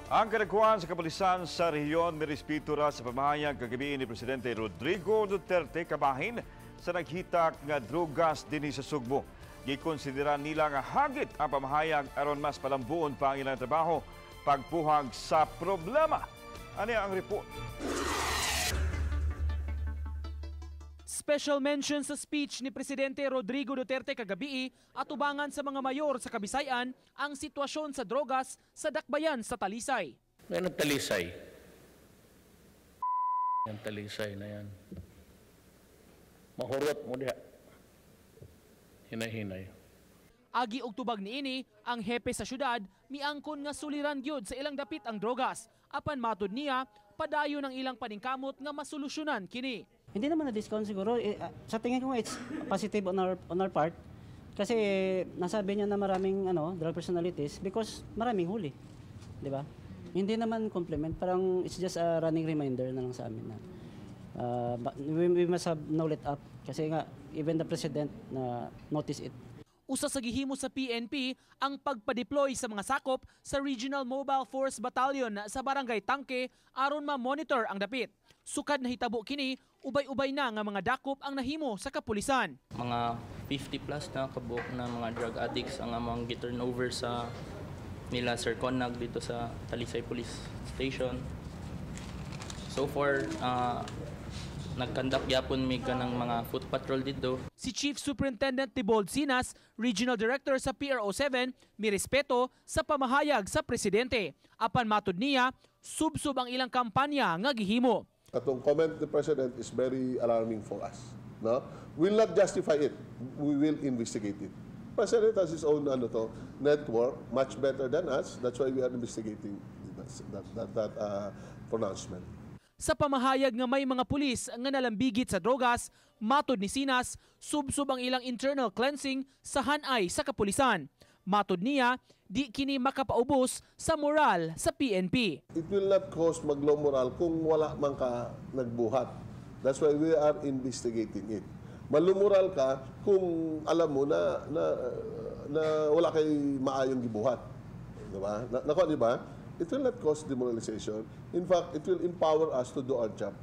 Ang kadakuan sa kapulisan sa rehiyon nirespeto ra sa pamahayag kagabi ni Presidente Rodrigo Duterte kabahin sa naghitak nga drogas dinhi sa Sugbo. Gikonsidera nila nga hagit ang pamahayag aron mas palambuon pa ang ilang trabaho pagpuhag sa problema. Ano ang report? Special mention sa speech ni Presidente Rodrigo Duterte kagabi at ubangan sa mga mayor sa Kabisayan ang sitwasyon sa drogas sa dakbayan sa Talisay. Yan ang Talisay. Yan Talisay na yan. Mahurot mo diha. Hinay-hinay. Agi og tubag niini ang hepe sa syudad miangkon nga suliran gyud sa ilang dapit ang drogas. Apan matud niya padayon ang ilang paningkamot nga masolusyonan kini. Hindi naman na-discount siguro. Sa tingin ko it's positive on our part. Kasi nasabi niya na maraming drug personalities because maraming huli. Di ba? Hindi naman compliment. Parang it's just a running reminder na lang sa amin na we must have now let up. Kasi nga, even the President notice it. Usa sa gihimo sa PNP ang pagpa-deploy sa mga sakop sa Regional Mobile Force Battalion sa Barangay Tangke aron ma-monitor ang dapit. Sukad na hitabo kini, ubay-ubay na nga mga dakop ang nahimo sa kapulisan. Mga 50 plus na kabuok na mga drug addicts ang among gi-turnover sa nila Sir Conag dito sa Talisay Police Station. So far, nagkandak yapon mi ka ng mga foot patrol dito. Si Chief Superintendent Tibold Sinas, Regional Director sa PRO7, may respeto sa pamahayag sa Presidente. Apan matud niya, subsub ang ilang kampanya nga gihimo. Atong comment of the President is very alarming for us. No? We will not justify it. We will investigate it. President has his own network, much better than us. That's why we are investigating that pronouncement. Sa pamahayag nga may mga pulis nga nalambigit sa drogas, matud ni Sinas, subsub ang ilang internal cleansing sa hanay sa kapulisan. Matud niya, di kini makapaubos sa moral sa PNP. It will not cause maglow moral kung wala man ka nagbuhat. That's why we are investigating it. Malumural ka kung alam mo na wala kay maayong gibuhat. Diba? Nako, diba? It will not cause demoralization. In fact, it will empower us to do our job.